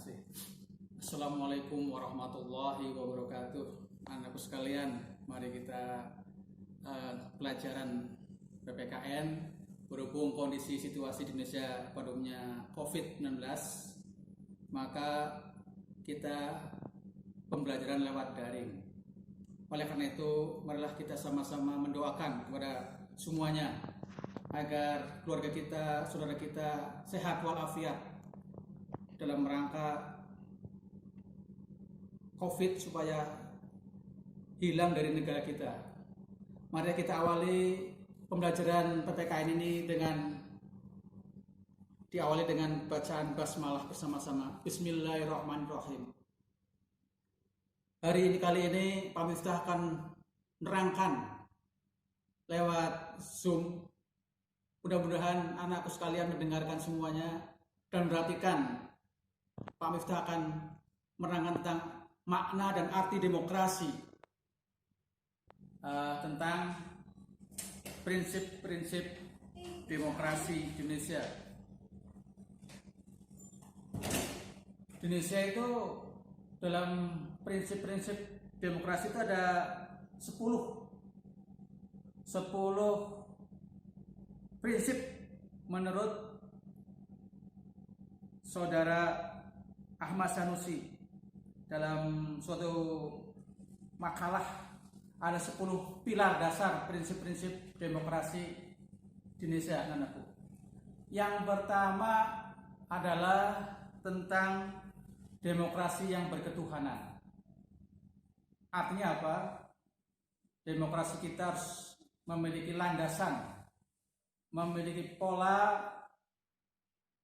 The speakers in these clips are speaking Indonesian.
kasih. Assalamualaikum warahmatullahi wabarakatuh. Anakku sekalian, mari kita pelajaran PPKN berhubung kondisi situasi di Indonesia pada umumnya COVID-19, maka kita pembelajaran lewat daring. Oleh karena itu, marilah kita sama-sama mendoakan kepada semuanya agar keluarga kita, saudara kita sehat walafiat dalam rangka COVID supaya hilang dari negara kita. Mari kita awali pembelajaran PPKN ini diawali dengan bacaan basmalah bersama-sama. Bismillahirrahmanirrahim. Kali ini Pak Miftah akan menerangkan lewat Zoom. Mudah-mudahan anakku sekalian mendengarkan semuanya dan perhatikan. Pak Miftah akan menerangkan tentang makna dan arti demokrasi, tentang prinsip-prinsip demokrasi di Indonesia. Di Indonesia itu dalam prinsip-prinsip demokrasi itu ada 10 prinsip menurut Saudara Ahmad Sanusi. Dalam suatu makalah ada 10 pilar dasar prinsip-prinsip demokrasi di Indonesia, anakku. Yang pertama adalah tentang demokrasi yang berketuhanan. Artinya apa? Demokrasi kita harus memiliki landasan, memiliki pola,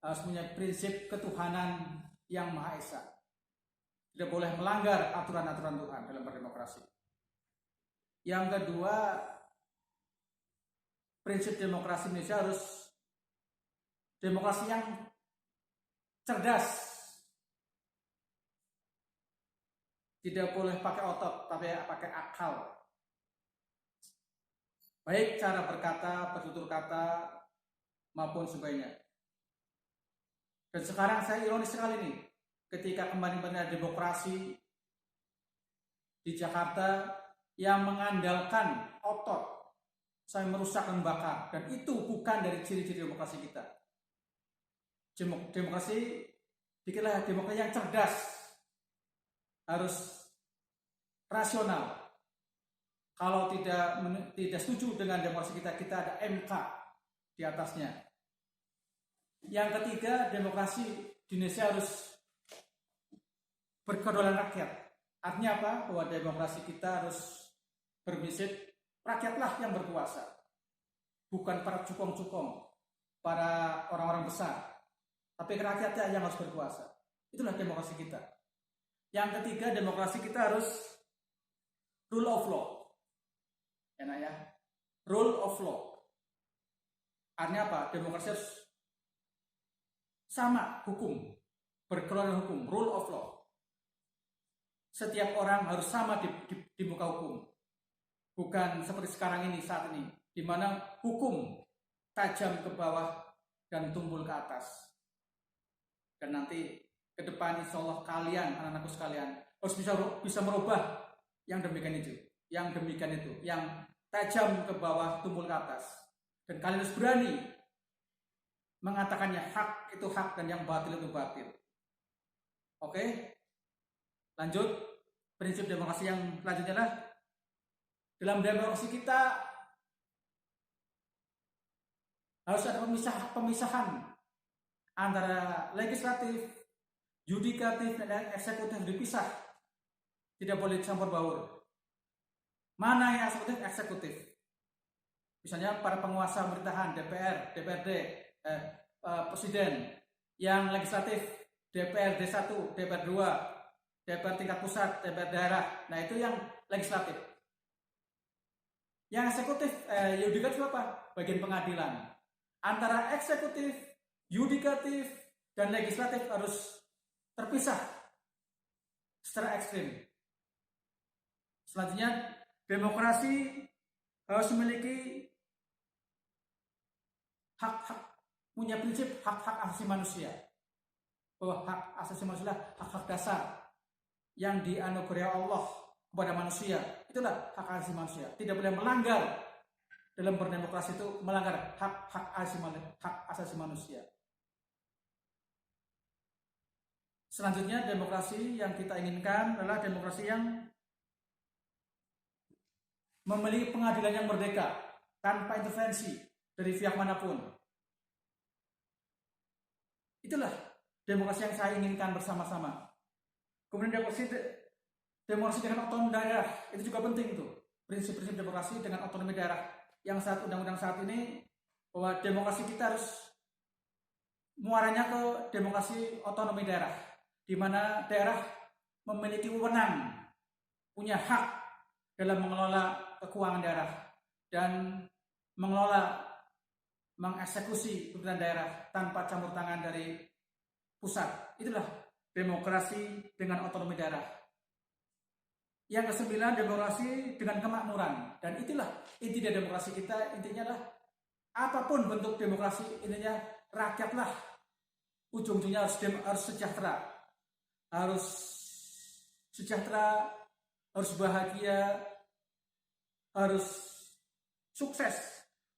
harus punya prinsip ketuhanan yang Maha Esa. Tidak boleh melanggar aturan-aturan Tuhan dalam berdemokrasi. Yang kedua, prinsip demokrasi Indonesia harus demokrasi yang cerdas. Tidak boleh pakai otot, tapi pakai akal. Baik cara berkata, bertutur kata, maupun sebagainya. Dan sekarang saya ironis sekali nih, ketika kembali pada demokrasi di Jakarta yang mengandalkan otot, saya merusak dan membakar, dan itu bukan dari ciri-ciri demokrasi kita. Demokrasi dikira demokrasi yang cerdas, harus rasional. Kalau tidak setuju dengan demokrasi kita ada MK di atasnya. Yang ketiga, demokrasi di Indonesia harus berkedaulatan rakyat. Artinya apa? Bahwa demokrasi kita harus berprinsip rakyatlah yang berkuasa, bukan para cukong-cukong, para orang-orang besar, tapi rakyatnya yang harus berkuasa. Itulah demokrasi kita. Yang ketiga, demokrasi kita harus rule of law. Enak ya? Rule of law. Artinya apa? Demokrasi harus sama hukum, berkeluaran hukum, rule of law. Setiap orang harus sama di muka hukum. Bukan seperti sekarang ini, saat ini, di mana hukum tajam ke bawah dan tumpul ke atas. Dan nanti ke depan insya Allah kalian, anak-anakku sekalian, harus bisa merubah yang demikian itu, yang tajam ke bawah, tumpul ke atas. Dan kalian harus berani mengatakannya hak itu hak dan yang batil itu batil. Oke? Lanjut, prinsip demokrasi yang selanjutnya adalah dalam demokrasi kita harus ada pemisahan antara legislatif, yudikatif, dan eksekutif dipisah. Tidak boleh campur baur. Mana yang eksekutif? Misalnya para penguasa pemerintahan, DPR, DPRD, Presiden. Yang legislatif, DPRD 1, DPR 2, DPR tingkat pusat, DPR daerah. Nah itu yang legislatif. Yang eksekutif, yudikatif apa? Bagian pengadilan. Antara eksekutif, yudikatif, dan legislatif harus terpisah secara ekstrim. Selanjutnya, demokrasi harus memiliki hak-hak, punya prinsip hak-hak asasi manusia. bahwa hak asasi manusia adalah hak-hak dasar yang dianugerahi Allah kepada manusia. Itulah hak asasi manusia. Tidak boleh melanggar dalam berdemokrasi itu, melanggar hak asasi manusia. Selanjutnya, demokrasi yang kita inginkan adalah demokrasi yang memiliki pengadilan yang merdeka tanpa intervensi dari pihak manapun. Itulah demokrasi yang saya inginkan bersama-sama. Kemudian demokrasi dengan otonomi daerah itu juga penting tuh. Prinsip-prinsip demokrasi dengan otonomi daerah yang saat undang-undang saat ini, bahwa demokrasi kita harus muaranya ke demokrasi otonomi daerah, di mana daerah memiliki wewenang, punya hak dalam mengelola keuangan daerah dan mengeksekusi pemerintahan daerah tanpa campur tangan dari pusat. Itulah demokrasi dengan otonomi daerah. Yang kesembilan, demokrasi dengan kemakmuran. Dan itulah inti dari demokrasi kita. Intinya adalah apapun bentuk demokrasi, intinya rakyatlah ujung-ujungnya harus sejahtera. Harus sejahtera, harus bahagia, harus sukses,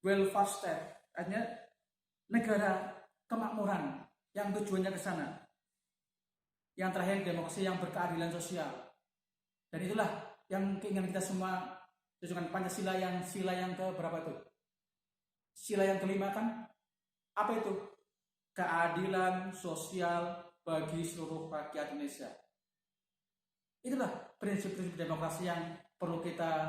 welfare state, artinya negara kemakmuran yang tujuannya ke sana. Yang terakhir, demokrasi yang berkeadilan sosial. Dan itulah yang keinginan kita semua, tujuan Pancasila yang sila yang ke berapa itu? Sila yang kelima kan? Apa itu? Keadilan sosial bagi seluruh rakyat Indonesia. Itulah prinsip-prinsip demokrasi yang perlu kita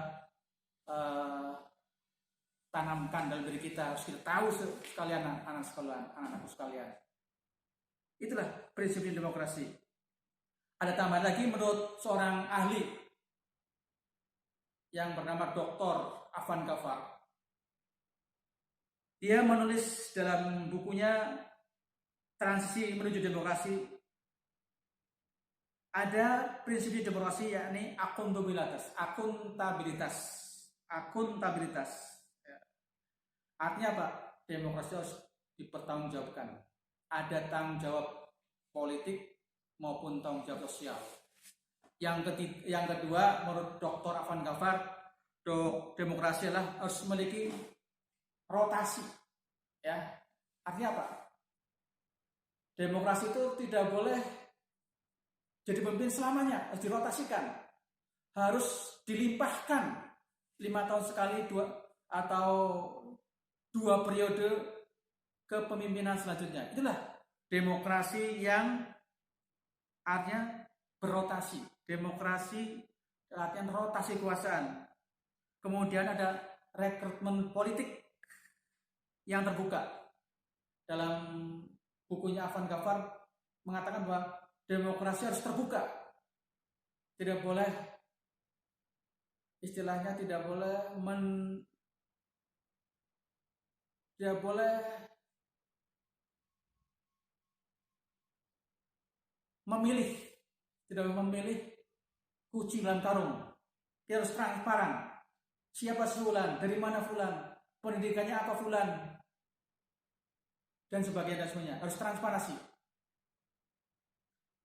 tanamkan dalam diri kita. Harus kita tahu sekalian, anak-anakku sekalian. Itulah prinsip demokrasi. Ada tambahan lagi menurut seorang ahli yang bernama Dr. Afan Ghaffar. Dia menulis dalam bukunya Transisi Menuju Demokrasi, ada prinsip demokrasi yakni akuntabilitas. Artinya apa? Demokrasi harus dipertanggungjawabkan. Ada tanggung jawab politik maupun tanggung jawab sosial. Yang kedua, menurut Dr. Afan Ghaffar, demokrasi adalah harus memiliki rotasi. Ya, artinya apa? Demokrasi itu tidak boleh jadi pemimpin selamanya, harus dirotasikan, harus dilimpahkan 5 tahun sekali, 2 periode kepemimpinan selanjutnya. Itulah demokrasi yang artinya berotasi. Demokrasi artinya rotasi kekuasaan. Kemudian ada rekrutmen politik yang terbuka. Dalam bukunya Afan Ghaffar mengatakan bahwa demokrasi harus terbuka. Tidak boleh, istilahnya tidak boleh memilih, tidak boleh memilih kucing dalam karung. Dia harus transparan. Siapa fulan, dari mana fulan, pendidikannya apa fulan, dan sebagainya dan semuanya. Harus transparansi.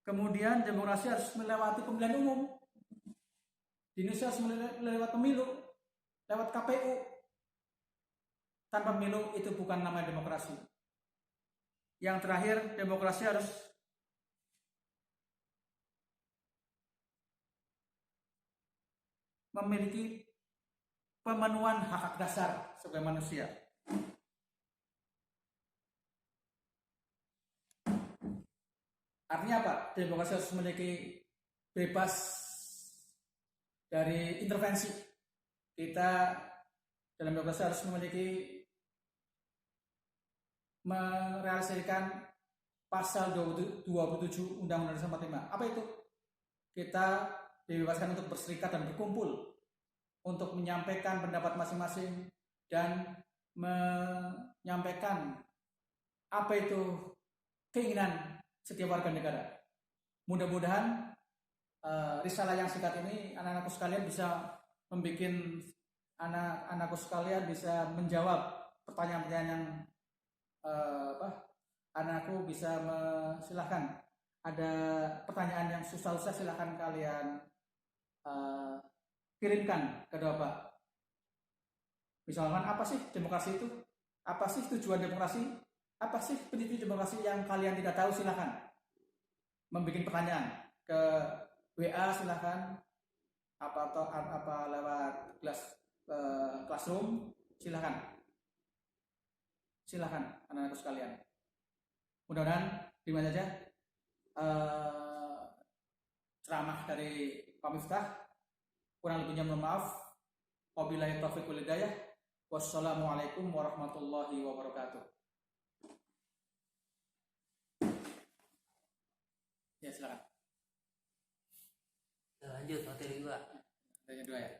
Kemudian demokrasi harus melewati pemilihan umum. Di Indonesia harus melewati pemilu, lewat KPU. Tanpa pemilu itu bukan namanya demokrasi. Yang terakhir, demokrasi harus memiliki pemenuhan hak-hak dasar sebagai manusia. Artinya apa? Demokrasi harus memiliki bebas dari intervensi. Kita dalam demokrasi harus merealisasikan pasal 27 Undang-Undang 45. Apa itu? Kita dibebaskan untuk berserikat dan berkumpul, untuk menyampaikan pendapat masing-masing dan menyampaikan apa itu keinginan setiap warga negara. Mudah-mudahan risalah yang singkat ini anak-anakku sekalian bisa bisa menjawab pertanyaan-pertanyaan yang anakku bisa silahkan ada pertanyaan yang susah-susah silahkan kalian kirimkan ke Bapak. Misalkan apa sih demokrasi itu? Apa sih tujuan demokrasi? Apa sih prinsip demokrasi yang kalian tidak tahu? Silahkan membuat pertanyaan ke WA, silahkan apa lewat classroom, silahkan anak-anakku sekalian. Mudah-mudahan terima saja ceramah dari Pak Miftah. Kurang lebihnya mohon maaf. Wabillahi taufiq wal hidayah. Wassalamualaikum warahmatullahi wabarakatuh. Ya silakan. Lanjut materi 2. Materi 2 ya.